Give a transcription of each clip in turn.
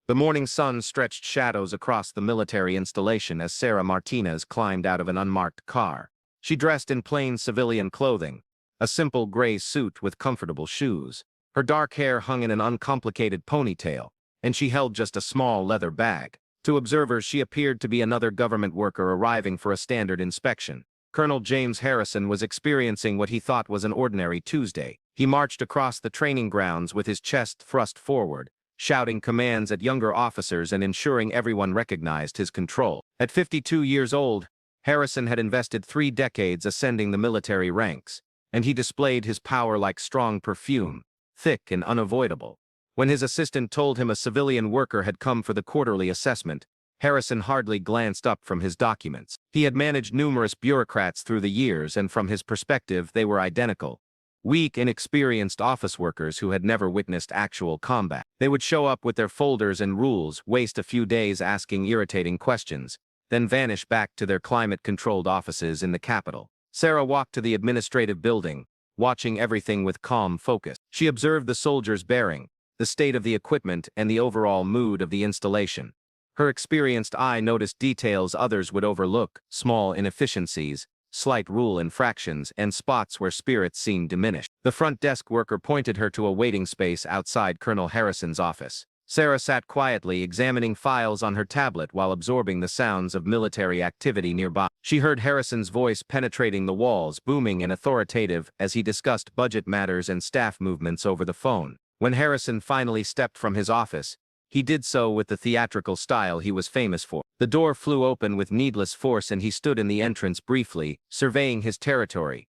The morning sun stretched shadows across the military installation as Sarah Martinez climbed out of an unmarked car. She dressed in plain civilian clothing, a simple gray suit with comfortable shoes. Her dark hair hung in an uncomplicated ponytail, and she held just a small leather bag. To observers, she appeared to be another government worker arriving for a standard inspection. Colonel James Harrison was experiencing what he thought was an ordinary Tuesday. He marched across the training grounds with his chest thrust forward, shouting commands at younger officers and ensuring everyone recognized his control. At 52 years old, Harrison had invested 3 decades ascending the military ranks, and he displayed his power like strong perfume, thick and unavoidable. When his assistant told him a civilian worker had come for the quarterly assessment, Harrison hardly glanced up from his documents. He had managed numerous bureaucrats through the years, and from his perspective they were identical. Weak, inexperienced office workers who had never witnessed actual combat. They would show up with their folders and rules, waste a few days asking irritating questions, then vanish back to their climate-controlled offices in the capital. Sarah walked to the administrative building, watching everything with calm focus. She observed the soldiers' bearing, the state of the equipment, and the overall mood of the installation. Her experienced eye noticed details others would overlook: small inefficiencies, slight rule infractions, and spots where spirit seemed diminished. The front desk worker pointed her to a waiting space outside Colonel Harrison's office. Sarah sat quietly, examining files on her tablet while absorbing the sounds of military activity nearby. She heard Harrison's voice penetrating the walls, booming and authoritative as he discussed budget matters and staff movements over the phone. When Harrison finally stepped from his office, he did so with the theatrical style he was famous for. The door flew open with needless force and he stood in the entrance briefly, surveying his territory.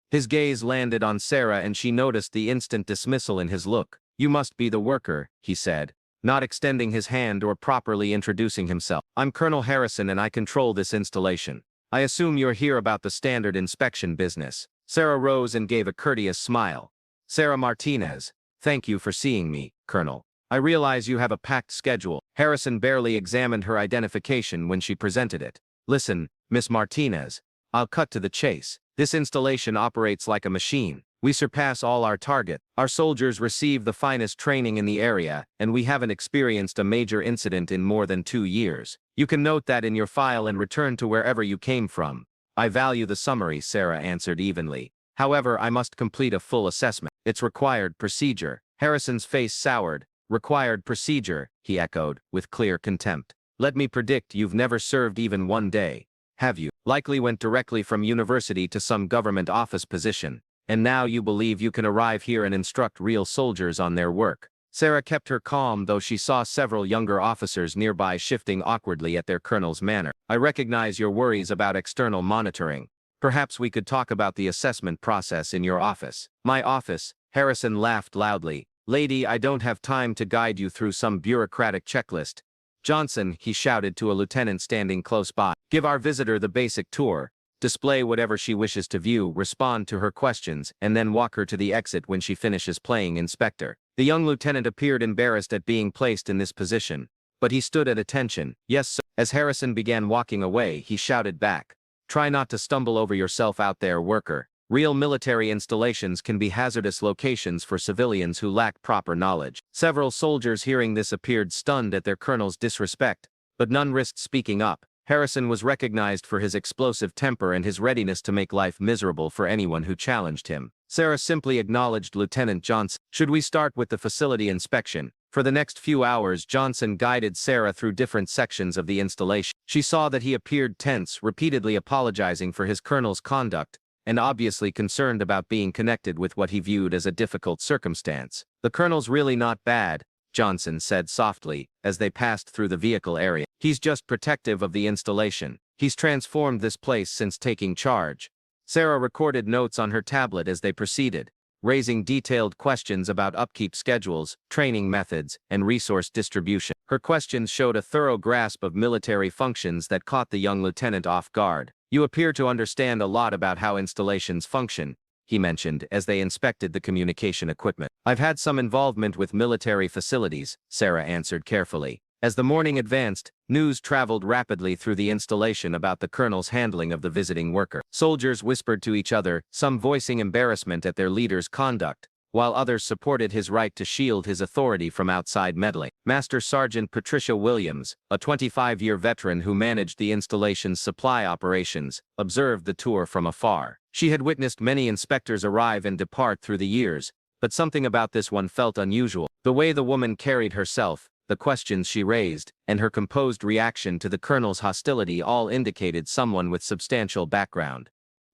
His gaze landed on Sarah and she noticed the instant dismissal in his look. "You must be the worker," he said, not extending his hand or properly introducing himself. "I'm Colonel Harrison and I control this installation. I assume you're here about the standard inspection business." Sarah rose and gave a courteous smile. "Sarah Martinez, thank you for seeing me, Colonel. I realize you have a packed schedule." Harrison barely examined her identification when she presented it. "Listen, Miss Martinez, I'll cut to the chase. This installation operates like a machine. We surpass all our target. Our soldiers receive the finest training in the area, and we haven't experienced a major incident in more than 2 years. You can note that in your file and return to wherever you came from." "I value the summary," Sarah answered evenly. "However, I must complete a full assessment. It's required procedure." Harrison's face soured. "Required procedure," he echoed, with clear contempt. "Let me predict you've never served even 1 day. Have you? Likely went directly from university to some government office position, and now you believe you can arrive here and instruct real soldiers on their work." Sarah kept her calm, though she saw several younger officers nearby shifting awkwardly at their colonel's manner. "I recognize your worries about external monitoring. Perhaps we could talk about the assessment process in your office." "My office?" Harrison laughed loudly. "Lady, I don't have time to guide you through some bureaucratic checklist." "Johnson," he shouted to a lieutenant standing close by, "give our visitor the basic tour, display whatever she wishes to view, respond to her questions, and then walk her to the exit when she finishes playing inspector." The young lieutenant appeared embarrassed at being placed in this position, but he stood at attention. "Yes, sir." As Harrison began walking away, he shouted back, "Try not to stumble over yourself out there, worker. Real military installations can be hazardous locations for civilians who lack proper knowledge." Several soldiers hearing this appeared stunned at their colonel's disrespect, but none risked speaking up. Harrison was recognized for his explosive temper and his readiness to make life miserable for anyone who challenged him. Sarah simply acknowledged Lieutenant Johnson. "Should we start with the facility inspection?" For the next few hours, Johnson guided Sarah through different sections of the installation. She saw that he appeared tense, repeatedly apologizing for his colonel's conduct, and obviously concerned about being connected with what he viewed as a difficult circumstance. "The colonel's really not bad," Johnson said softly, as they passed through the vehicle area. "He's just protective of the installation. He's transformed this place since taking charge." Sarah recorded notes on her tablet as they proceeded, raising detailed questions about upkeep schedules, training methods, and resource distribution. Her questions showed a thorough grasp of military functions that caught the young lieutenant off guard. "You appear to understand a lot about how installations function," he mentioned as they inspected the communication equipment. "I've had some involvement with military facilities," Sarah answered carefully. As the morning advanced, news traveled rapidly through the installation about the colonel's handling of the visiting worker. Soldiers whispered to each other, some voicing embarrassment at their leader's conduct, while others supported his right to shield his authority from outside meddling. Master Sergeant Patricia Williams, a 25-year veteran who managed the installation's supply operations, observed the tour from afar. She had witnessed many inspectors arrive and depart through the years, but something about this one felt unusual. The way the woman carried herself, the questions she raised, and her composed reaction to the colonel's hostility all indicated someone with substantial background.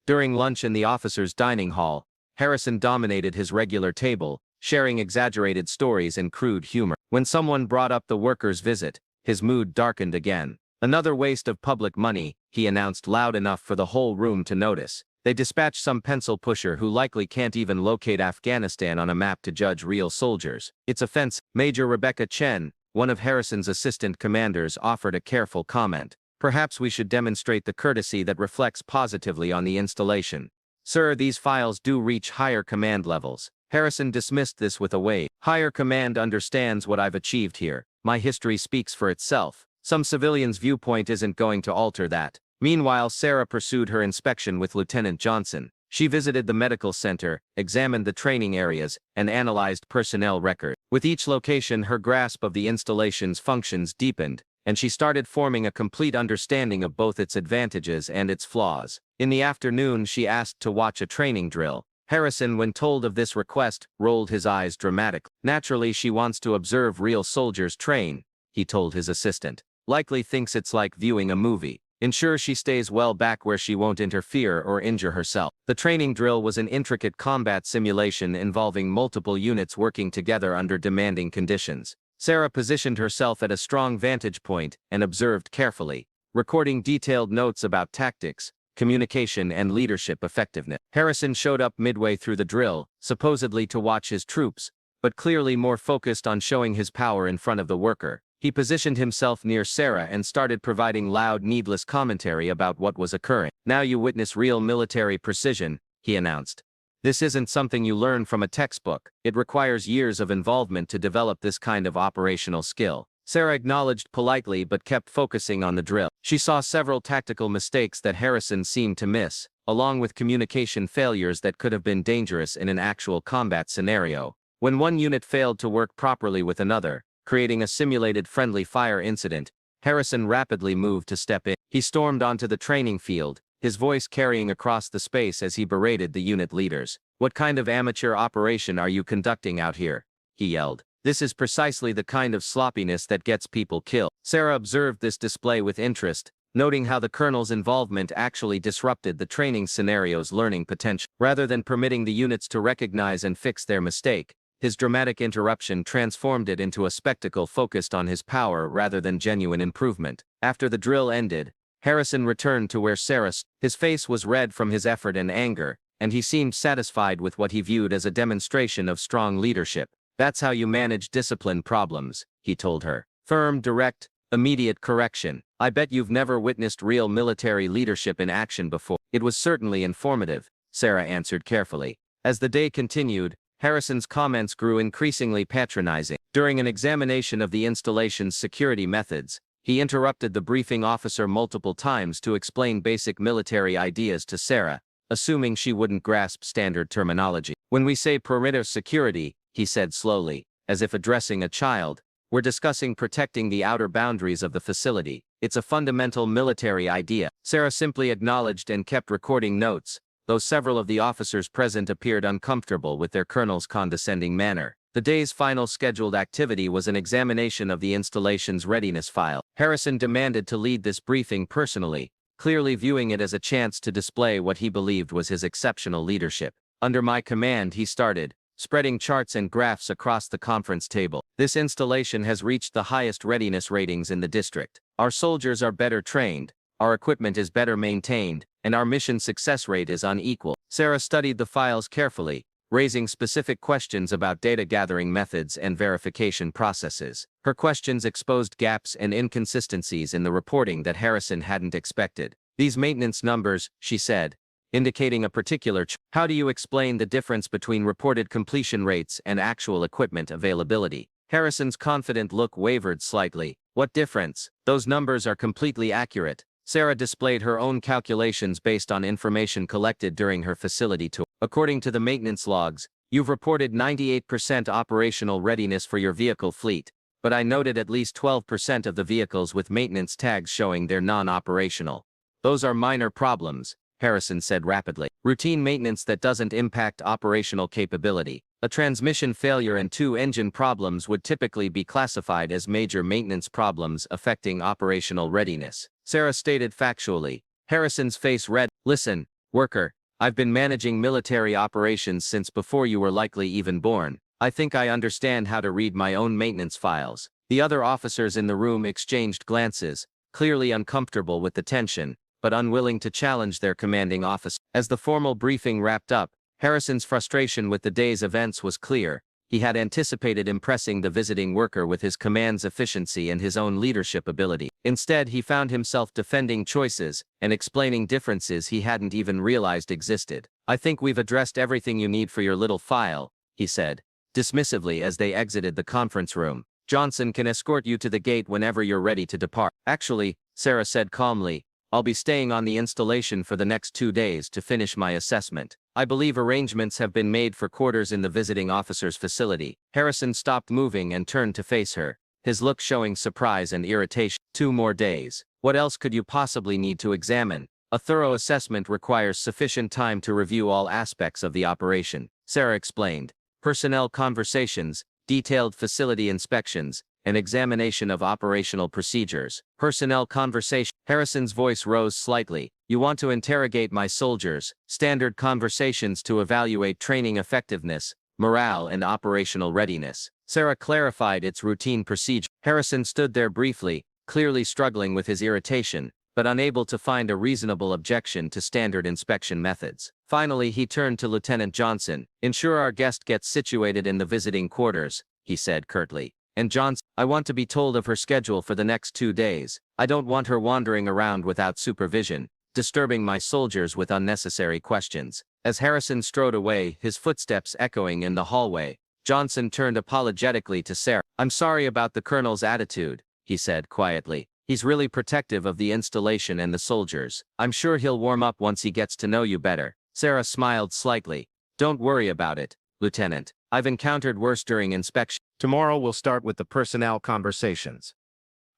During lunch in the officers' dining hall, Harrison dominated his regular table, sharing exaggerated stories and crude humor. When someone brought up the workers' visit, his mood darkened again. "Another waste of public money," he announced loud enough for the whole room to notice. "They dispatched some pencil pusher who likely can't even locate Afghanistan on a map to judge real soldiers. It's offensive." Major Rebecca Chen, one of Harrison's assistant commanders, offered a careful comment. "Perhaps we should demonstrate the courtesy that reflects positively on the installation. Sir, these files do reach higher command levels." Harrison dismissed this with a wave. "Higher command understands what I've achieved here. My history speaks for itself. Some civilian's viewpoint isn't going to alter that." Meanwhile, Sarah pursued her inspection with Lieutenant Johnson. She visited the medical center, examined the training areas, and analyzed personnel records. With each location, her grasp of the installation's functions deepened, and she started forming a complete understanding of both its advantages and its flaws. In the afternoon, she asked to watch a training drill. Harrison, when told of this request, rolled his eyes dramatically. "Naturally, she wants to observe real soldiers train," he told his assistant. "Likely thinks it's like viewing a movie. Ensure she stays well back where she won't interfere or injure herself." The training drill was an intricate combat simulation involving multiple units working together under demanding conditions. Sarah positioned herself at a strong vantage point and observed carefully, recording detailed notes about tactics, communication, and leadership effectiveness. Harrison showed up midway through the drill, supposedly to watch his troops, but clearly more focused on showing his power in front of the worker. He positioned himself near Sarah and started providing loud, needless commentary about what was occurring. "Now you witness real military precision," he announced. "This isn't something you learn from a textbook. It requires years of involvement to develop this kind of operational skill." Sarah acknowledged politely but kept focusing on the drill. She saw several tactical mistakes that Harrison seemed to miss, along with communication failures that could have been dangerous in an actual combat scenario. When one unit failed to work properly with another, creating a simulated friendly fire incident, Harrison rapidly moved to step in. He stormed onto the training field, his voice carrying across the space as he berated the unit leaders. "What kind of amateur operation are you conducting out here?" he yelled. "This is precisely the kind of sloppiness that gets people killed." Sarah observed this display with interest, noting how the colonel's involvement actually disrupted the training scenario's learning potential. Rather than permitting the units to recognize and fix their mistake, his dramatic interruption transformed it into a spectacle focused on his power rather than genuine improvement. After the drill ended, Harrison returned to where Sarah stood. His face was red from his effort and anger, and he seemed satisfied with what he viewed as a demonstration of strong leadership. "That's how you manage discipline problems," he told her. "Firm, direct, immediate correction. I bet you've never witnessed real military leadership in action before." "It was certainly informative," Sarah answered carefully. As the day continued, Harrison's comments grew increasingly patronizing. During an examination of the installation's security methods, he interrupted the briefing officer multiple times to explain basic military ideas to Sarah, assuming she wouldn't grasp standard terminology. "When we say perimeter security," he said slowly, as if addressing a child, "we're discussing protecting the outer boundaries of the facility. It's a fundamental military idea." Sarah simply acknowledged and kept recording notes, though several of the officers present appeared uncomfortable with their colonel's condescending manner. The day's final scheduled activity was an examination of the installation's readiness file. Harrison demanded to lead this briefing personally, clearly viewing it as a chance to display what he believed was his exceptional leadership. "Under my command," he started, spreading charts and graphs across the conference table. "This installation has reached the highest readiness ratings in the district. Our soldiers are better trained, our equipment is better maintained, and our mission success rate is unequal." Sarah studied the files carefully, raising specific questions about data gathering methods and verification processes. Her questions exposed gaps and inconsistencies in the reporting that Harrison hadn't expected. "These maintenance numbers," she said, indicating a particular "How do you explain the difference between reported completion rates and actual equipment availability?" Harrison's confident look wavered slightly. "What difference? Those numbers are completely accurate." Sarah displayed her own calculations based on information collected during her facility tour. "According to the maintenance logs, You've reported 98% operational readiness for your vehicle fleet, but I noted at least 12% of the vehicles with maintenance tags showing they're non-operational. Those are minor problems, Harrison said rapidly. Routine maintenance that doesn't impact operational capability. A transmission failure and 2 engine problems would typically be classified as major maintenance problems affecting operational readiness, Sarah stated factually. Harrison's face red. Listen, worker, I've been managing military operations since before you were likely even born. I think I understand how to read my own maintenance files. The other officers in the room exchanged glances, clearly uncomfortable with the tension, but unwilling to challenge their commanding officer. As the formal briefing wrapped up, Harrison's frustration with the day's events was clear. He had anticipated impressing the visiting worker with his command's efficiency and his own leadership ability. Instead, he found himself defending choices and explaining differences he hadn't even realized existed. I think we've addressed everything you need for your little file, he said, dismissively as they exited the conference room. Johnson can escort you to the gate whenever you're ready to depart. Actually, Sarah said calmly, I'll be staying on the installation for the next 2 days to finish my assessment. I believe arrangements have been made for quarters in the visiting officer's facility. Harrison stopped moving and turned to face her, his look showing surprise and irritation. 2 more days. What else could you possibly need to examine? A thorough assessment requires sufficient time to review all aspects of the operation, Sarah explained. Personnel conversations, detailed facility inspections, and examination of operational procedures. Personnel conversation. Harrison's voice rose slightly. You want to interrogate my soldiers. Standard conversations to evaluate training effectiveness, morale, and operational readiness. Sarah clarified its routine procedure. Harrison stood there briefly, clearly struggling with his irritation, but unable to find a reasonable objection to standard inspection methods. Finally, he turned to Lieutenant Johnson. Ensure our guest gets situated in the visiting quarters, he said curtly. And Johnson, I want to be told of her schedule for the next 2 days. I don't want her wandering around without supervision, disturbing my soldiers with unnecessary questions. As Harrison strode away, his footsteps echoing in the hallway, Johnson turned apologetically to Sarah. I'm sorry about the colonel's attitude, he said quietly. He's really protective of the installation and the soldiers. I'm sure he'll warm up once he gets to know you better. Sarah smiled slightly. Don't worry about it, Lieutenant. I've encountered worse during inspection. Tomorrow we'll start with the personnel conversations.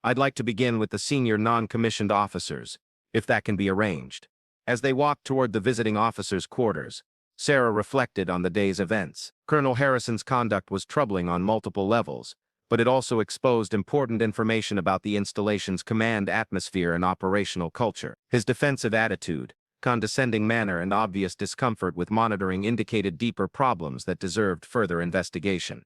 I'd like to begin with the senior non-commissioned officers, if that can be arranged. As they walked toward the visiting officers' quarters, Sarah reflected on the day's events. Colonel Harrison's conduct was troubling on multiple levels, but it also exposed important information about the installation's command atmosphere and operational culture. His defensive attitude, condescending manner, and obvious discomfort with monitoring indicated deeper problems that deserved further investigation.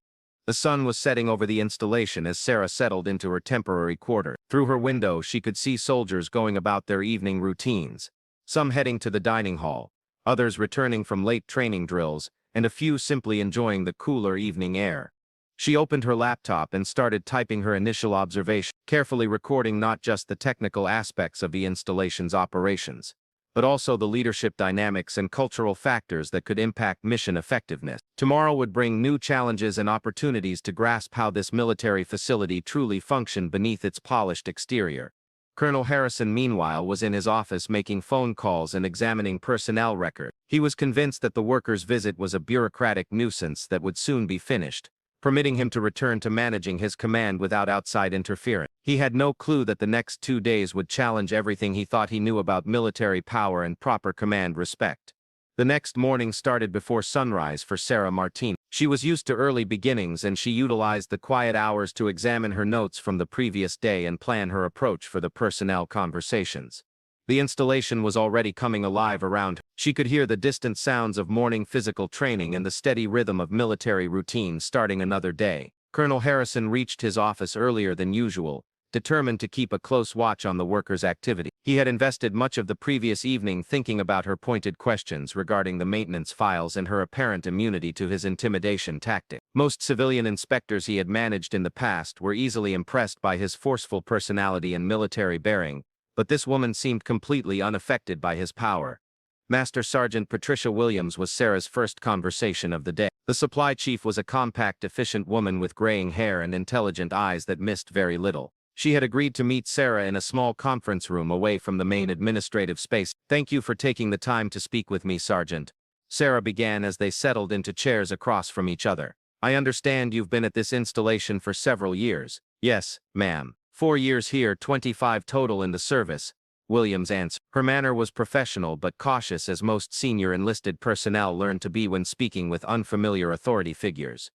The sun was setting over the installation as Sarah settled into her temporary quarters. Through her window, she could see soldiers going about their evening routines, some heading to the dining hall, others returning from late training drills, and a few simply enjoying the cooler evening air. She opened her laptop and started typing her initial observation, carefully recording not just the technical aspects of the installation's operations, but also the leadership dynamics and cultural factors that could impact mission effectiveness. Tomorrow would bring new challenges and opportunities to grasp how this military facility truly functioned beneath its polished exterior. Colonel Harrison, meanwhile, was in his office making phone calls and examining personnel records. He was convinced that the worker's visit was a bureaucratic nuisance that would soon be finished, permitting him to return to managing his command without outside interference. He had no clue that the next 2 days would challenge everything he thought he knew about military power and proper command respect. The next morning started before sunrise for Sarah Martinez. She was used to early beginnings, and she utilized the quiet hours to examine her notes from the previous day and plan her approach for the personnel conversations. The installation was already coming alive around her. She could hear the distant sounds of morning physical training and the steady rhythm of military routine starting another day. Colonel Harrison reached his office earlier than usual, determined to keep a close watch on the worker's activity. He had invested much of the previous evening thinking about her pointed questions regarding the maintenance files and her apparent immunity to his intimidation tactic. Most civilian inspectors he had managed in the past were easily impressed by his forceful personality and military bearing, but this woman seemed completely unaffected by his power. Master Sergeant Patricia Williams was Sarah's first conversation of the day. The supply chief was a compact, efficient woman with graying hair and intelligent eyes that missed very little. She had agreed to meet Sarah in a small conference room away from the main administrative space. Thank you for taking the time to speak with me, Sergeant, Sarah began as they settled into chairs across from each other. I understand you've been at this installation for several years. Yes, ma'am. 4 years here, 25 total in the service, Williams answered. Her manner was professional but cautious, as most senior enlisted personnel learn to be when speaking with unfamiliar authority figures.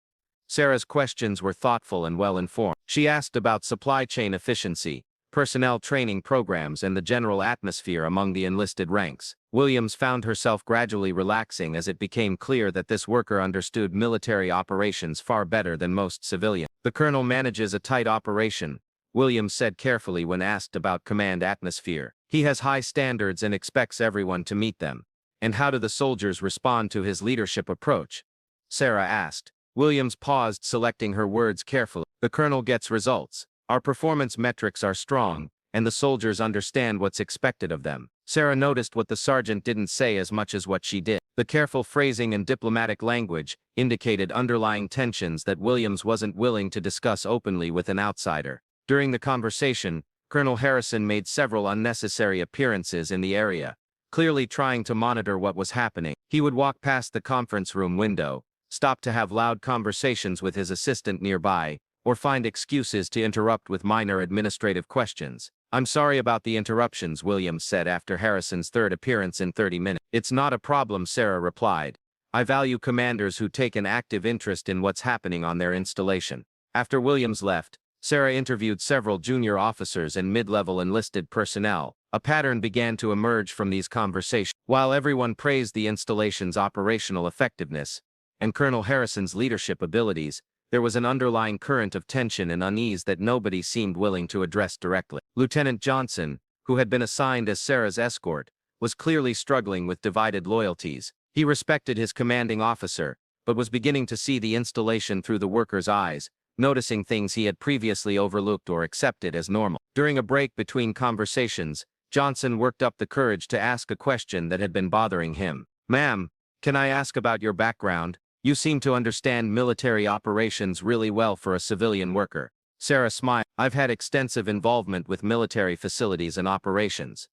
Sarah's questions were thoughtful and well-informed. She asked about supply chain efficiency, personnel training programs, and the general atmosphere among the enlisted ranks. Williams found herself gradually relaxing as it became clear that this worker understood military operations far better than most civilians. The colonel manages a tight operation, Williams said carefully when asked about command atmosphere. He has high standards and expects everyone to meet them. And how do the soldiers respond to his leadership approach? Sarah asked. Williams paused, selecting her words carefully. The colonel gets results. Our performance metrics are strong, and the soldiers understand what's expected of them. Sarah noticed what the sergeant didn't say as much as what she did. The careful phrasing and diplomatic language indicated underlying tensions that Williams wasn't willing to discuss openly with an outsider. During the conversation, Colonel Harrison made several unnecessary appearances in the area, clearly trying to monitor what was happening. He would walk past the conference room window, stop to have loud conversations with his assistant nearby, or find excuses to interrupt with minor administrative questions. I'm sorry about the interruptions, Williams said after Harrison's third appearance in 30 minutes. It's not a problem, Sarah replied. I value commanders who take an active interest in what's happening on their installation. After Williams left, Sarah interviewed several junior officers and mid-level enlisted personnel. A pattern began to emerge from these conversations. While everyone praised the installation's operational effectiveness and Colonel Harrison's leadership abilities, there was an underlying current of tension and unease that nobody seemed willing to address directly. Lieutenant Johnson, who had been assigned as Sarah's escort, was clearly struggling with divided loyalties. He respected his commanding officer, but was beginning to see the installation through the worker's eyes, noticing things he had previously overlooked or accepted as normal. During a break between conversations, Johnson worked up the courage to ask a question that had been bothering him. Ma'am, can I ask about your background? You seem to understand military operations really well for a civilian worker. Sarah smiled. I've had extensive involvement with military facilities and operations.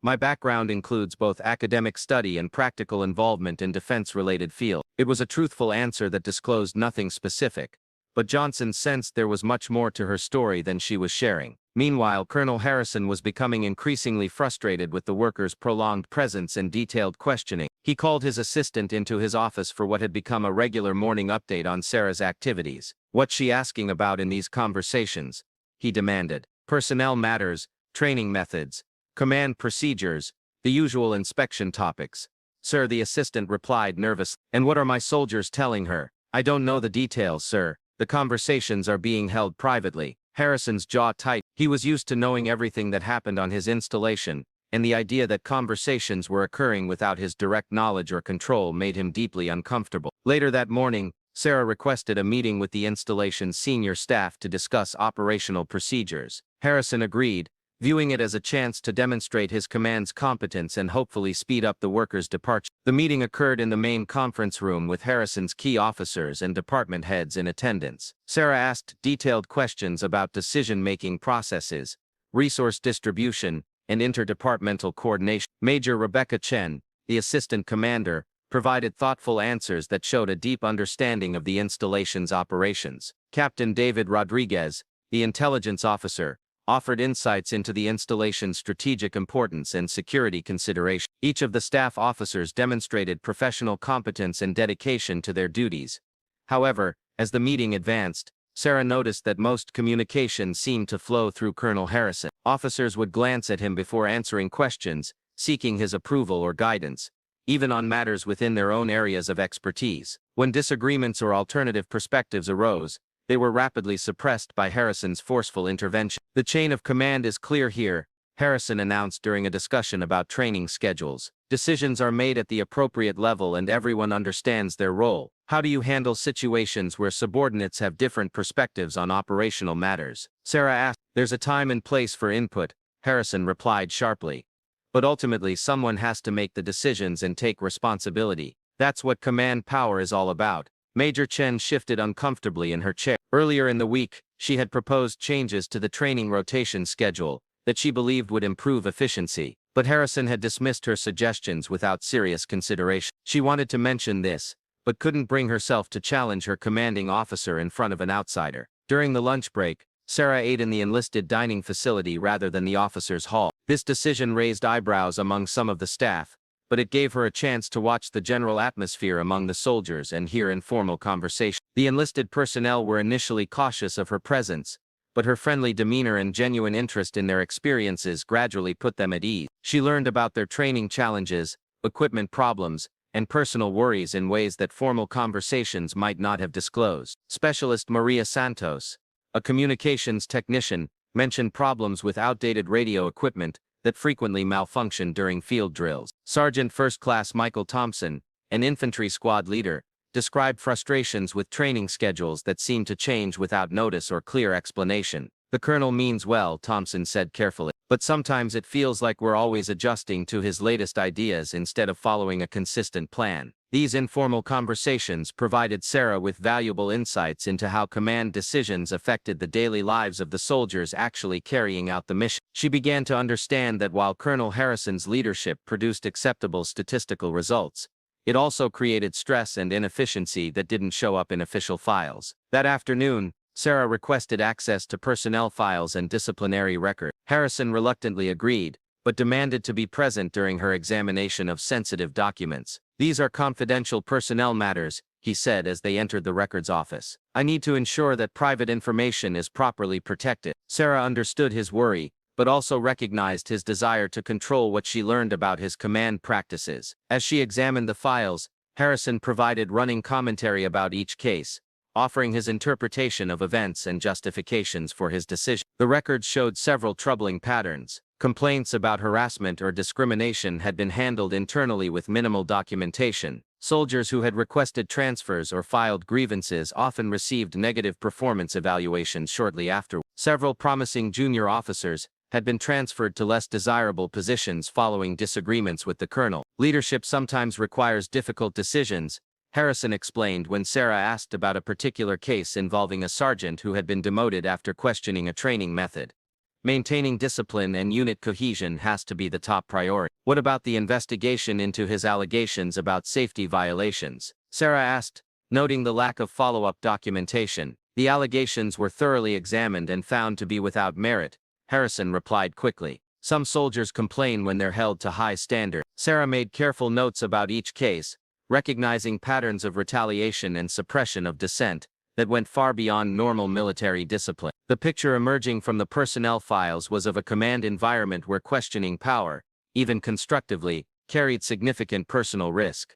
My background includes both academic study and practical involvement in defense-related fields. It was a truthful answer that disclosed nothing specific, but Johnson sensed there was much more to her story than she was sharing. Meanwhile, Colonel Harrison was becoming increasingly frustrated with the worker's prolonged presence and detailed questioning. He called his assistant into his office for what had become a regular morning update on Sarah's activities. What's she asking about in these conversations? He demanded. Personnel matters, training methods, command procedures, the usual inspection topics. Sir, the assistant replied nervously. And what are my soldiers telling her? I don't know the details, sir. The conversations are being held privately. Harrison's jaw tightened. He was used to knowing everything that happened on his installation, and the idea that conversations were occurring without his direct knowledge or control made him deeply uncomfortable. Later that morning, Sarah requested a meeting with the installation's senior staff to discuss operational procedures. Harrison agreed, viewing it as a chance to demonstrate his command's competence and hopefully speed up the workers' departure. The meeting occurred in the main conference room with Harrison's key officers and department heads in attendance. Sarah asked detailed questions about decision-making processes, resource distribution, and interdepartmental coordination. Major Rebecca Chen, the assistant commander, provided thoughtful answers that showed a deep understanding of the installation's operations. Captain David Rodriguez, the intelligence officer, offered insights into the installation's strategic importance and security consideration. Each of the staff officers demonstrated professional competence and dedication to their duties. However, as the meeting advanced, Sarah noticed that most communication seemed to flow through Colonel Harrison. Officers would glance at him before answering questions, seeking his approval or guidance, even on matters within their own areas of expertise. When disagreements or alternative perspectives arose, they were rapidly suppressed by Harrison's forceful intervention. The chain of command is clear here, Harrison announced during a discussion about training schedules. Decisions are made at the appropriate level and everyone understands their role. How do you handle situations where subordinates have different perspectives on operational matters? Sarah asked. There's a time and place for input, Harrison replied sharply. But ultimately someone has to make the decisions and take responsibility. That's what command power is all about. Major Chen shifted uncomfortably in her chair. Earlier in the week, she had proposed changes to the training rotation schedule that she believed would improve efficiency. But Harrison had dismissed her suggestions without serious consideration. She wanted to mention this, but couldn't bring herself to challenge her commanding officer in front of an outsider. During the lunch break, Sarah ate in the enlisted dining facility rather than the officers' hall. This decision raised eyebrows among some of the staff, but it gave her a chance to watch the general atmosphere among the soldiers and hear informal conversation. The enlisted personnel were initially cautious of her presence, but her friendly demeanor and genuine interest in their experiences gradually put them at ease. She learned about their training challenges, equipment problems, and personal worries in ways that formal conversations might not have disclosed. Specialist Maria Santos, a communications technician, mentioned problems with outdated radio equipment that frequently malfunctioned during field drills. Sergeant First Class Michael Thompson, an infantry squad leader, described frustrations with training schedules that seemed to change without notice or clear explanation. "The colonel means well," Thompson said carefully, "but sometimes it feels like we're always adjusting to his latest ideas instead of following a consistent plan." These informal conversations provided Sarah with valuable insights into how command decisions affected the daily lives of the soldiers actually carrying out the mission. She began to understand that while Colonel Harrison's leadership produced acceptable statistical results, it also created stress and inefficiency that didn't show up in official files. That afternoon, Sarah requested access to personnel files and disciplinary records. Harrison reluctantly agreed, but demanded to be present during her examination of sensitive documents. "These are confidential personnel matters," he said as they entered the records office. "I need to ensure that private information is properly protected." Sarah understood his worry, but also recognized his desire to control what she learned about his command practices. As she examined the files, Harrison provided running commentary about each case, offering his interpretation of events and justifications for his decision. The records showed several troubling patterns. Complaints about harassment or discrimination had been handled internally with minimal documentation. Soldiers who had requested transfers or filed grievances often received negative performance evaluations shortly after. Several promising junior officers had been transferred to less desirable positions following disagreements with the colonel. "Leadership sometimes requires difficult decisions," Harrison explained when Sarah asked about a particular case involving a sergeant who had been demoted after questioning a training method. "Maintaining discipline and unit cohesion has to be the top priority." "What about the investigation into his allegations about safety violations?" Sarah asked, noting the lack of follow-up documentation. "The allegations were thoroughly examined and found to be without merit," Harrison replied quickly. "Some soldiers complain when they're held to high standards." Sarah made careful notes about each case, recognizing patterns of retaliation and suppression of dissent that went far beyond normal military discipline. The picture emerging from the personnel files was of a command environment where questioning power, even constructively, carried significant personal risk.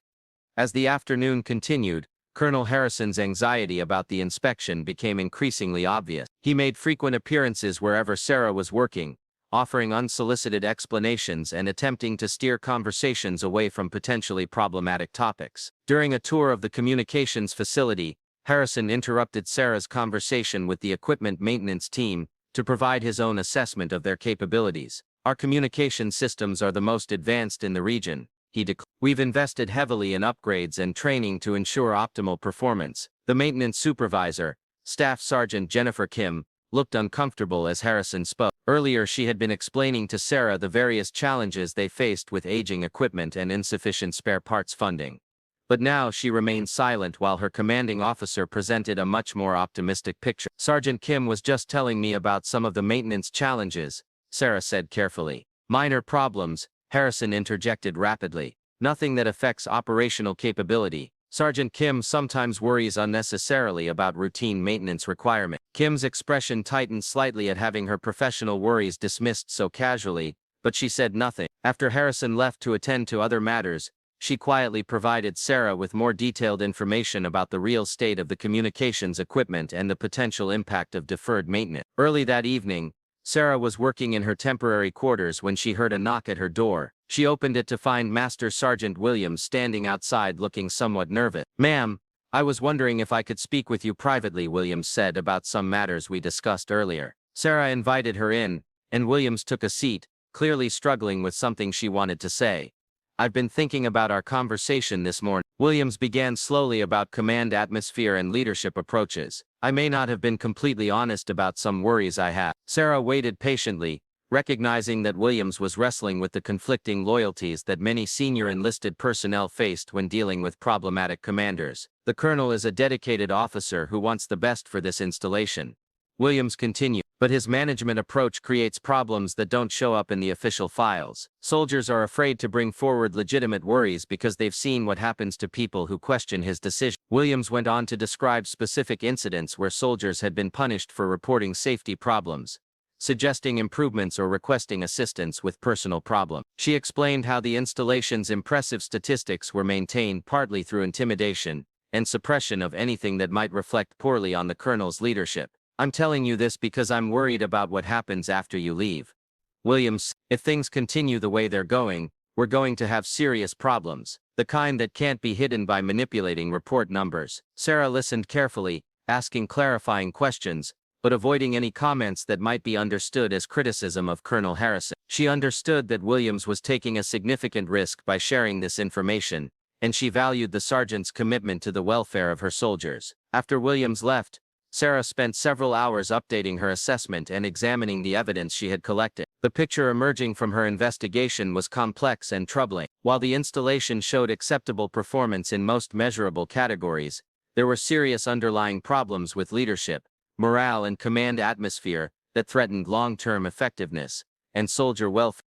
As the afternoon continued, Colonel Harrison's anxiety about the inspection became increasingly obvious. He made frequent appearances wherever Sarah was working, offering unsolicited explanations and attempting to steer conversations away from potentially problematic topics. During a tour of the communications facility, Harrison interrupted Sarah's conversation with the equipment maintenance team to provide his own assessment of their capabilities. "Our communication systems are the most advanced in the region," he declared. "We've invested heavily in upgrades and training to ensure optimal performance." The maintenance supervisor, Staff Sergeant Jennifer Kim, looked uncomfortable as Harrison spoke. Earlier she had been explaining to Sarah the various challenges they faced with aging equipment and insufficient spare parts funding. But now she remained silent while her commanding officer presented a much more optimistic picture. "Sergeant Kim was just telling me about some of the maintenance challenges," Sarah said carefully. "Minor problems," Harrison interjected rapidly. "Nothing that affects operational capability." Sergeant Kim sometimes worries unnecessarily about routine maintenance requirements. Kim's expression tightened slightly at having her professional worries dismissed so casually, but she said nothing. After Harrison left to attend to other matters, she quietly provided Sarah with more detailed information about the real state of the communications equipment and the potential impact of deferred maintenance. Early that evening, Sarah was working in her temporary quarters when she heard a knock at her door. She opened it to find Master Sergeant Williams standing outside looking somewhat nervous. "Ma'am, I was wondering if I could speak with you privately," Williams said, "about some matters we discussed earlier." Sarah invited her in, and Williams took a seat, clearly struggling with something she wanted to say. "I've been thinking about our conversation this morning." Williams began slowly about command atmosphere and leadership approaches. "I may not have been completely honest about some worries I have." Sarah waited patiently, recognizing that Williams was wrestling with the conflicting loyalties that many senior enlisted personnel faced when dealing with problematic commanders. The colonel is a dedicated officer who wants the best for this installation, Williams continued, but his management approach creates problems that don't show up in the official files. Soldiers are afraid to bring forward legitimate worries because they've seen what happens to people who question his decision. Williams went on to describe specific incidents where soldiers had been punished for reporting safety problems, suggesting improvements or requesting assistance with personal problems. She explained how the installation's impressive statistics were maintained partly through intimidation and suppression of anything that might reflect poorly on the colonel's leadership. I'm telling you this because I'm worried about what happens after you leave. Williams, if things continue the way they're going, we're going to have serious problems, the kind that can't be hidden by manipulating report numbers. Sarah listened carefully, asking clarifying questions, but avoiding any comments that might be understood as criticism of Colonel Harrison. She understood that Williams was taking a significant risk by sharing this information, and she valued the sergeant's commitment to the welfare of her soldiers. After Williams left, Sarah spent several hours updating her assessment and examining the evidence she had collected. The picture emerging from her investigation was complex and troubling. While the installation showed acceptable performance in most measurable categories, there were serious underlying problems with leadership, morale and command atmosphere that threatened long-term effectiveness and soldier welfare.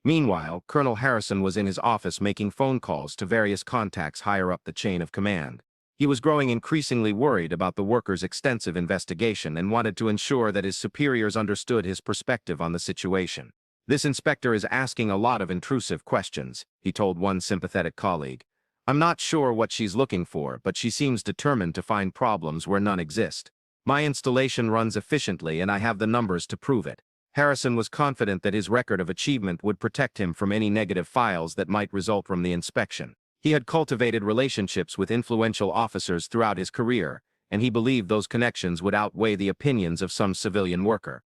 Meanwhile, Colonel Harrison was in his office making phone calls to various contacts higher up the chain of command. He was growing increasingly worried about the workers' extensive investigation and wanted to ensure that his superiors understood his perspective on the situation. "This inspector is asking a lot of intrusive questions," he told one sympathetic colleague. "I'm not sure what she's looking for, but she seems determined to find problems where none exist. My installation runs efficiently and I have the numbers to prove it." Harrison was confident that his record of achievement would protect him from any negative files that might result from the inspection. He had cultivated relationships with influential officers throughout his career, and he believed those connections would outweigh the opinions of some civilian worker.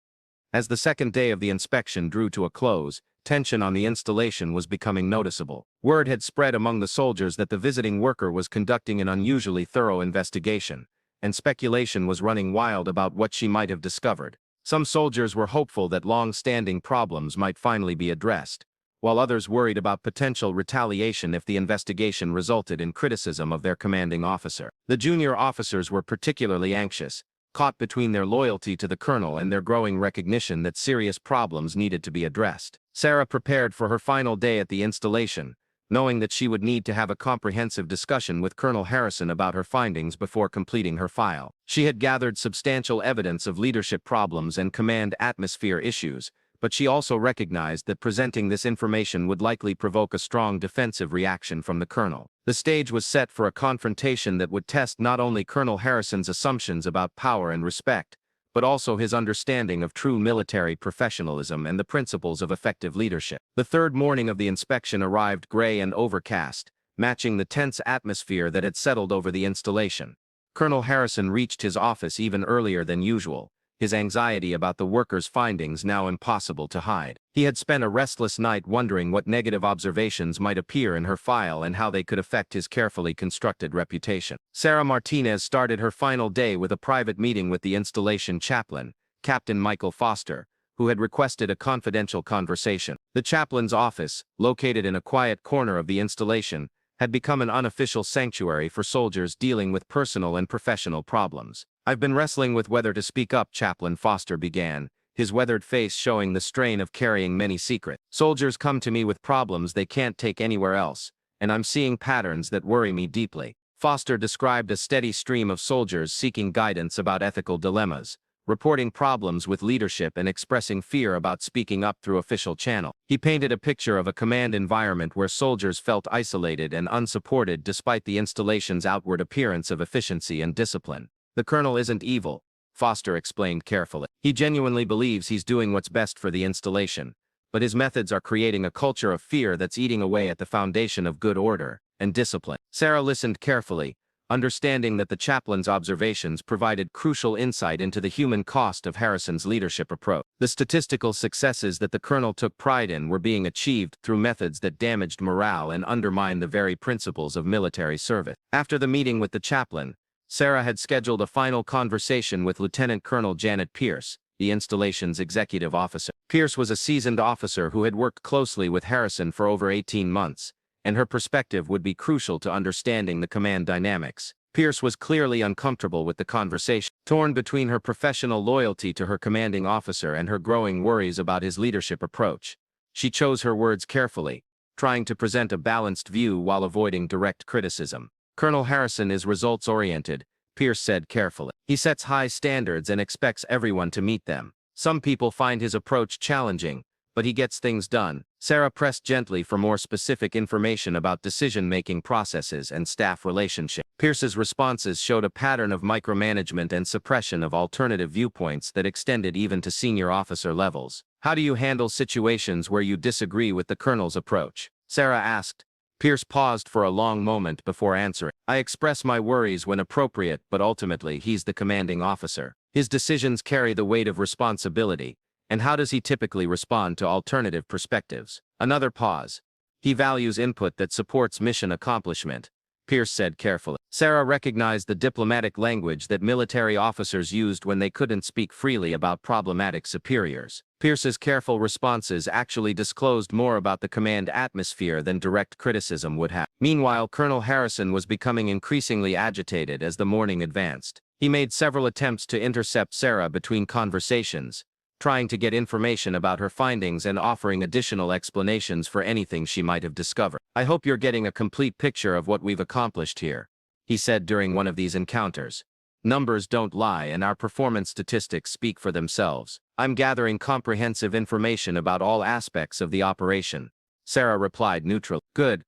As the second day of the inspection drew to a close, tension on the installation was becoming noticeable. Word had spread among the soldiers that the visiting worker was conducting an unusually thorough investigation, and speculation was running wild about what she might have discovered. Some soldiers were hopeful that long-standing problems might finally be addressed, while others worried about potential retaliation if the investigation resulted in criticism of their commanding officer. The junior officers were particularly anxious, caught between their loyalty to the colonel and their growing recognition that serious problems needed to be addressed. Sarah prepared for her final day at the installation, knowing that she would need to have a comprehensive discussion with Colonel Harrison about her findings before completing her file. She had gathered substantial evidence of leadership problems and command atmosphere issues, but she also recognized that presenting this information would likely provoke a strong defensive reaction from the colonel. The stage was set for a confrontation that would test not only Colonel Harrison's assumptions about power and respect, but also his understanding of true military professionalism and the principles of effective leadership. The third morning of the inspection arrived gray and overcast, matching the tense atmosphere that had settled over the installation. Colonel Harrison reached his office even earlier than usual, his anxiety about the workers' findings now impossible to hide. He had spent a restless night wondering what negative observations might appear in her file and how they could affect his carefully constructed reputation. Sarah Martinez started her final day with a private meeting with the installation chaplain, Captain Michael Foster, who had requested a confidential conversation. The chaplain's office, located in a quiet corner of the installation, had become an unofficial sanctuary for soldiers dealing with personal and professional problems. "I've been wrestling with whether to speak up," Chaplain Foster began, his weathered face showing the strain of carrying many secrets. "Soldiers come to me with problems they can't take anywhere else, and I'm seeing patterns that worry me deeply." Foster described a steady stream of soldiers seeking guidance about ethical dilemmas, reporting problems with leadership and expressing fear about speaking up through official channels. He painted a picture of a command environment where soldiers felt isolated and unsupported despite the installation's outward appearance of efficiency and discipline. "The colonel isn't evil," Foster explained carefully. "He genuinely believes he's doing what's best for the installation, but his methods are creating a culture of fear that's eating away at the foundation of good order and discipline." Sarah listened carefully, understanding that the chaplain's observations provided crucial insight into the human cost of Harrison's leadership approach. The statistical successes that the colonel took pride in were being achieved through methods that damaged morale and undermined the very principles of military service. After the meeting with the chaplain, Sarah had scheduled a final conversation with Lieutenant Colonel Janet Pierce, the installation's executive officer. Pierce was a seasoned officer who had worked closely with Harrison for over 18 months, and her perspective would be crucial to understanding the command dynamics. Pierce was clearly uncomfortable with the conversation, torn between her professional loyalty to her commanding officer and her growing worries about his leadership approach. She chose her words carefully, trying to present a balanced view while avoiding direct criticism. Colonel Harrison is results-oriented, Pierce said carefully. He sets high standards and expects everyone to meet them. Some people find his approach challenging, but he gets things done. Sarah pressed gently for more specific information about decision-making processes and staff relationships. Pierce's responses showed a pattern of micromanagement and suppression of alternative viewpoints that extended even to senior officer levels. How do you handle situations where you disagree with the colonel's approach? Sarah asked. Pierce paused for a long moment before answering. I express my worries when appropriate, but ultimately he's the commanding officer. His decisions carry the weight of responsibility. And how does he typically respond to alternative perspectives? Another pause. He values input that supports mission accomplishment, Pierce said carefully. Sarah recognized the diplomatic language that military officers used when they couldn't speak freely about problematic superiors. Pierce's careful responses actually disclosed more about the command atmosphere than direct criticism would have. Meanwhile, Colonel Harrison was becoming increasingly agitated as the morning advanced. He made several attempts to intercept Sarah between conversations, trying to get information about her findings and offering additional explanations for anything she might have discovered. I hope you're getting a complete picture of what we've accomplished here, he said during one of these encounters. Numbers don't lie and our performance statistics speak for themselves. I'm gathering comprehensive information about all aspects of the operation, Sarah replied neutrally. Good,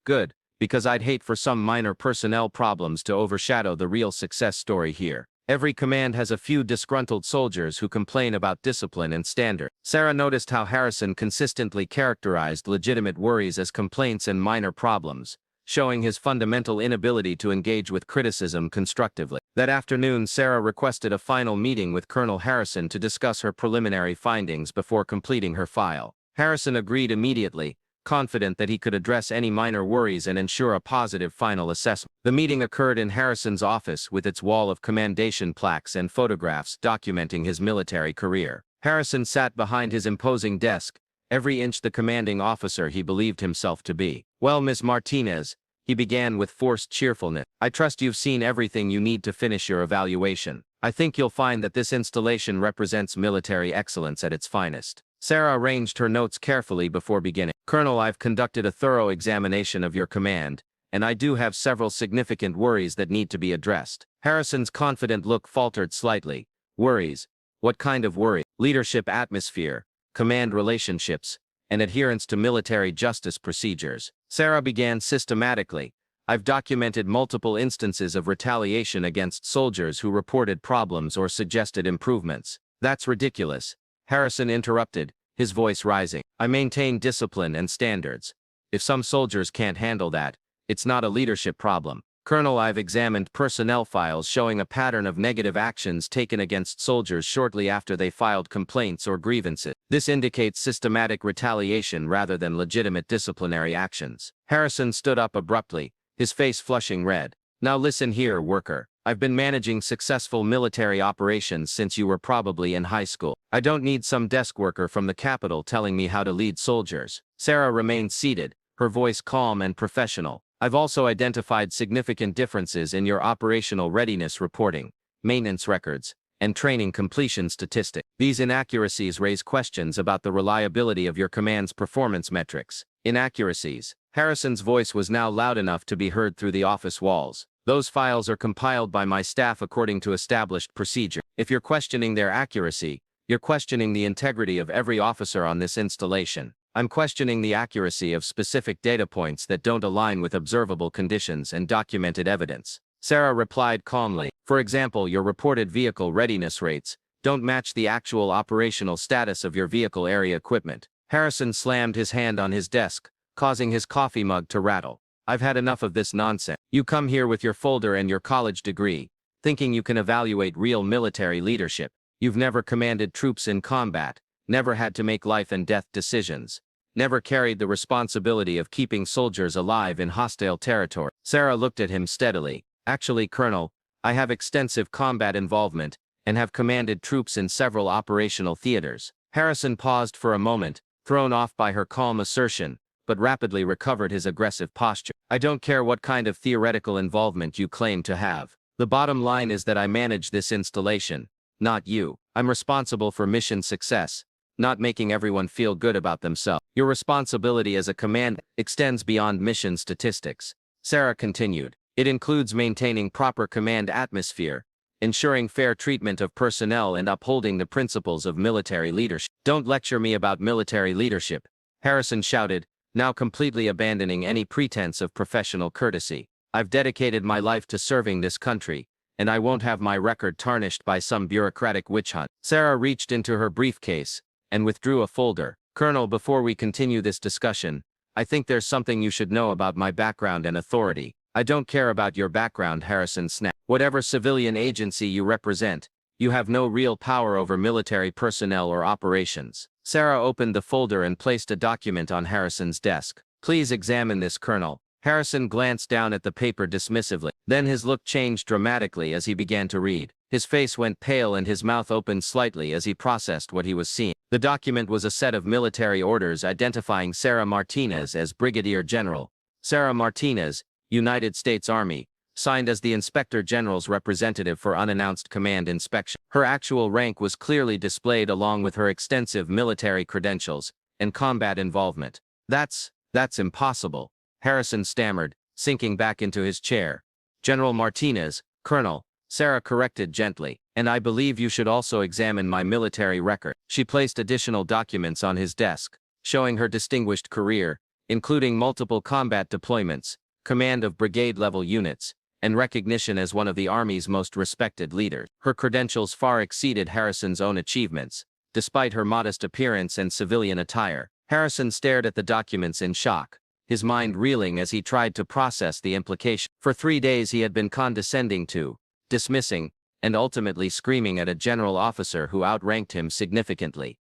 because I'd hate for some minor personnel problems to overshadow the real success story here. Every command has a few disgruntled soldiers who complain about discipline and standard. Sarah noticed how Harrison consistently characterized legitimate worries as complaints and minor problems, showing his fundamental inability to engage with criticism constructively. That afternoon, Sarah requested a final meeting with Colonel Harrison to discuss her preliminary findings before completing her file. Harrison agreed immediately, confident that he could address any minor worries and ensure a positive final assessment. The meeting occurred in Harrison's office with its wall of commendation plaques and photographs documenting his military career. Harrison sat behind his imposing desk, every inch the commanding officer he believed himself to be. Well, Ms. Martinez, he began with forced cheerfulness. I trust you've seen everything you need to finish your evaluation. I think you'll find that this installation represents military excellence at its finest. Sarah arranged her notes carefully before beginning. Colonel, I've conducted a thorough examination of your command, and I do have several significant worries that need to be addressed. Harrison's confident look faltered slightly. Worries? What kind of worry? Leadership atmosphere, command relationships, and adherence to military justice procedures. Sarah began systematically. I've documented multiple instances of retaliation against soldiers who reported problems or suggested improvements. That's ridiculous, Harrison interrupted, his voice rising. I maintain discipline and standards. If some soldiers can't handle that, it's not a leadership problem. Colonel, I've examined personnel files showing a pattern of negative actions taken against soldiers shortly after they filed complaints or grievances. This indicates systematic retaliation rather than legitimate disciplinary actions. Harrison stood up abruptly, his face flushing red. Now listen here, worker. I've been managing successful military operations since you were probably in high school. I don't need some desk worker from the capital telling me how to lead soldiers. Sarah remained seated, her voice calm and professional. I've also identified significant differences in your operational readiness reporting, maintenance records, and training completion statistics. These inaccuracies raise questions about the reliability of your command's performance metrics. Inaccuracies. Harrison's voice was now loud enough to be heard through the office walls. Those files are compiled by my staff according to established procedure. If you're questioning their accuracy, you're questioning the integrity of every officer on this installation. I'm questioning the accuracy of specific data points that don't align with observable conditions and documented evidence. Sarah replied calmly. For example, your reported vehicle readiness rates don't match the actual operational status of your vehicle area equipment. Harrison slammed his hand on his desk, causing his coffee mug to rattle. I've had enough of this nonsense. You come here with your folder and your college degree, thinking you can evaluate real military leadership. You've never commanded troops in combat, never had to make life and death decisions, never carried the responsibility of keeping soldiers alive in hostile territory. Sarah looked at him steadily. Actually, Colonel, I have extensive combat involvement, and have commanded troops in several operational theaters. Harrison paused for a moment, thrown off by her calm assertion, but rapidly recovered his aggressive posture. I don't care what kind of theoretical involvement you claim to have. The bottom line is that I manage this installation, not you. I'm responsible for mission success, not making everyone feel good about themselves. Your responsibility as a command extends beyond mission statistics. Sarah continued. It includes maintaining proper command atmosphere, ensuring fair treatment of personnel, and upholding the principles of military leadership. Don't lecture me about military leadership, Harrison shouted, now completely abandoning any pretense of professional courtesy. I've dedicated my life to serving this country, and I won't have my record tarnished by some bureaucratic witch hunt. Sarah reached into her briefcase and withdrew a folder. Colonel, before we continue this discussion, I think there's something you should know about my background and authority. I don't care about your background, Harrison snapped. Whatever civilian agency you represent, you have no real power over military personnel or operations. Sarah opened the folder and placed a document on Harrison's desk. Please examine this, Colonel. Harrison glanced down at the paper dismissively. Then his look changed dramatically as he began to read. His face went pale and his mouth opened slightly as he processed what he was seeing. The document was a set of military orders identifying Sarah Martinez as Brigadier General. Sarah Martinez, United States Army, signed as the Inspector General's representative for unannounced command inspection. Her actual rank was clearly displayed along with her extensive military credentials and combat involvement. That's impossible, Harrison stammered, sinking back into his chair. General Martinez, Colonel, Sarah corrected gently, and I believe you should also examine my military record. She placed additional documents on his desk, showing her distinguished career, including multiple combat deployments, command of brigade-level units, and recognition as one of the Army's most respected leaders. Her credentials far exceeded Harrison's own achievements, despite her modest appearance and civilian attire. Harrison stared at the documents in shock, his mind reeling as he tried to process the implication. For 3 days he had been condescending to, dismissing, and ultimately screaming at a general officer who outranked him significantly.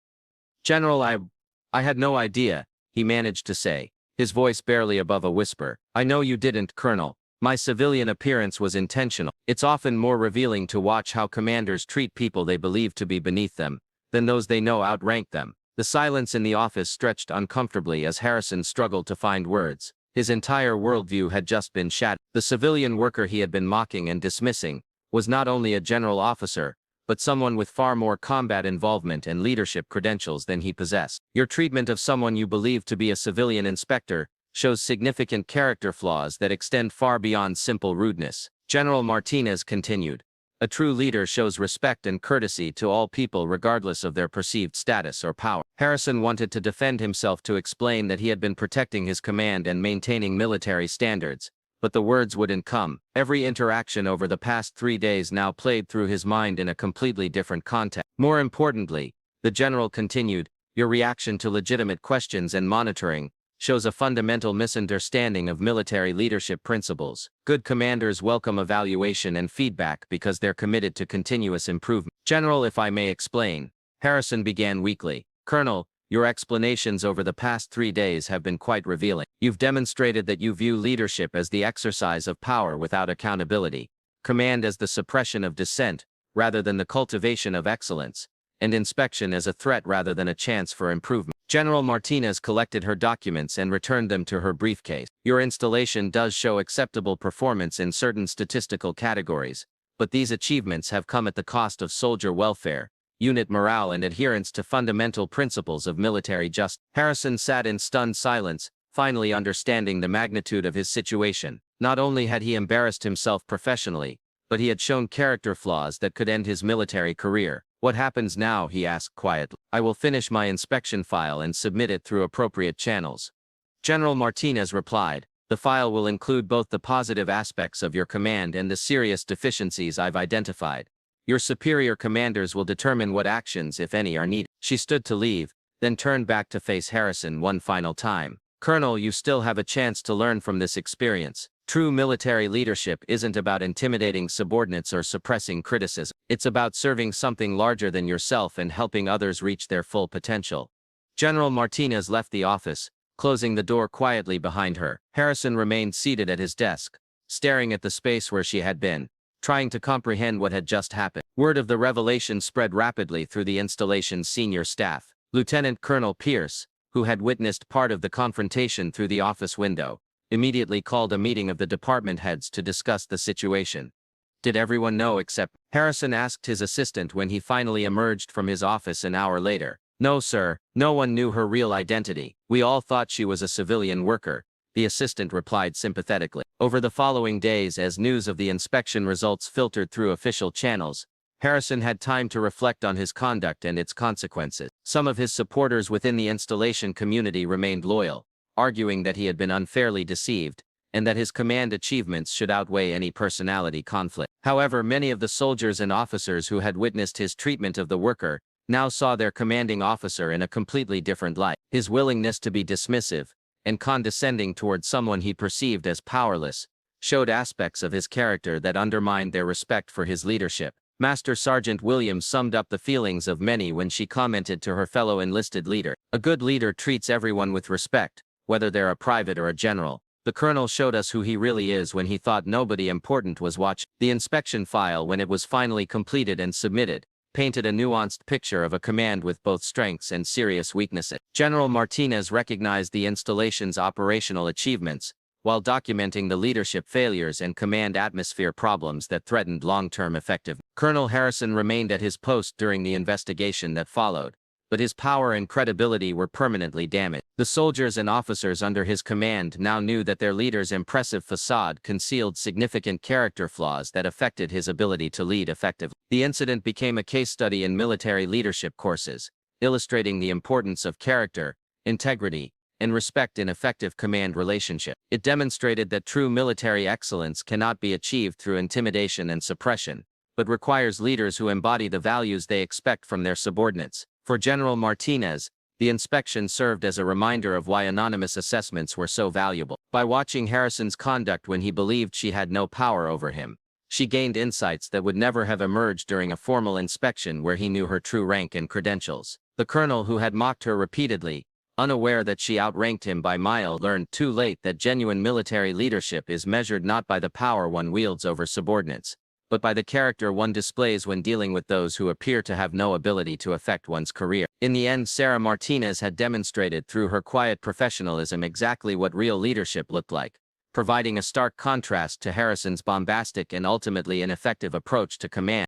General, I had no idea, he managed to say, his voice barely above a whisper. I know you didn't, Colonel. My civilian appearance was intentional. It's often more revealing to watch how commanders treat people they believe to be beneath them than those they know outrank them. The silence in the office stretched uncomfortably as Harrison struggled to find words. His entire worldview had just been shattered. The civilian worker he had been mocking and dismissing was not only a general officer, but someone with far more combat involvement and leadership credentials than he possessed. Your treatment of someone you believe to be a civilian inspector shows significant character flaws that extend far beyond simple rudeness. General Martinez continued. A true leader shows respect and courtesy to all people regardless of their perceived status or power. Harrison wanted to defend himself, to explain that he had been protecting his command and maintaining military standards, but the words wouldn't come. Every interaction over the past 3 days now played through his mind in a completely different context. More importantly, the general continued, your reaction to legitimate questions and monitoring shows a fundamental misunderstanding of military leadership principles. Good commanders welcome evaluation and feedback because they're committed to continuous improvement. General, if I may explain, Harrison began weakly. Colonel, your explanations over the past 3 days have been quite revealing. You've demonstrated that you view leadership as the exercise of power without accountability, command as the suppression of dissent rather than the cultivation of excellence, and inspection as a threat rather than a chance for improvement. General Martinez collected her documents and returned them to her briefcase. Your installation does show acceptable performance in certain statistical categories, but these achievements have come at the cost of soldier welfare, unit morale, and adherence to fundamental principles of military justice. Harrison sat in stunned silence, finally understanding the magnitude of his situation. Not only had he embarrassed himself professionally, but he had shown character flaws that could end his military career. What happens now? He asked quietly. I will finish my inspection file and submit it through appropriate channels. General Martinez replied. The file will include both the positive aspects of your command and the serious deficiencies I've identified. Your superior commanders will determine what actions, if any, are needed. She stood to leave, then turned back to face Harrison one final time. Colonel, you still have a chance to learn from this experience. True military leadership isn't about intimidating subordinates or suppressing criticism. It's about serving something larger than yourself and helping others reach their full potential. General Martinez left the office, closing the door quietly behind her. Harrison remained seated at his desk, staring at the space where she had been, trying to comprehend what had just happened. Word of the revelation spread rapidly through the installation's senior staff. Lieutenant Colonel Pierce, who had witnessed part of the confrontation through the office window, immediately called a meeting of the department heads to discuss the situation. Did everyone know except Harrison asked his assistant when he finally emerged from his office an hour later. No, sir, no one knew her real identity. We all thought she was a civilian worker, the assistant replied sympathetically. Over the following days, as news of the inspection results filtered through official channels, Harrison had time to reflect on his conduct and its consequences. Some of his supporters within the installation community remained loyal, arguing that he had been unfairly deceived, and that his command achievements should outweigh any personality conflict. However, many of the soldiers and officers who had witnessed his treatment of the worker now saw their commanding officer in a completely different light. His willingness to be dismissive and condescending toward someone he perceived as powerless showed aspects of his character that undermined their respect for his leadership. Master Sergeant Williams summed up the feelings of many when she commented to her fellow enlisted leader, "A good leader treats everyone with respect, whether they're a private or a general. The colonel showed us who he really is when he thought nobody important was watching." The inspection file, when it was finally completed and submitted, painted a nuanced picture of a command with both strengths and serious weaknesses. General Martinez recognized the installation's operational achievements, while documenting the leadership failures and command atmosphere problems that threatened long-term effectiveness. Colonel Harrison remained at his post during the investigation that followed, but his power and credibility were permanently damaged. The soldiers and officers under his command now knew that their leader's impressive facade concealed significant character flaws that affected his ability to lead effectively. The incident became a case study in military leadership courses, illustrating the importance of character, integrity, and respect in effective command relationship. It demonstrated that true military excellence cannot be achieved through intimidation and suppression, but requires leaders who embody the values they expect from their subordinates. For General Martinez, the inspection served as a reminder of why anonymous assessments were so valuable. By watching Harrison's conduct when he believed she had no power over him, she gained insights that would never have emerged during a formal inspection where he knew her true rank and credentials. The colonel, who had mocked her repeatedly, unaware that she outranked him by mile, learned too late that genuine military leadership is measured not by the power one wields over subordinates, but by the character one displays when dealing with those who appear to have no ability to affect one's career. In the end, Sarah Martinez had demonstrated through her quiet professionalism exactly what real leadership looked like, providing a stark contrast to Harrison's bombastic and ultimately ineffective approach to command.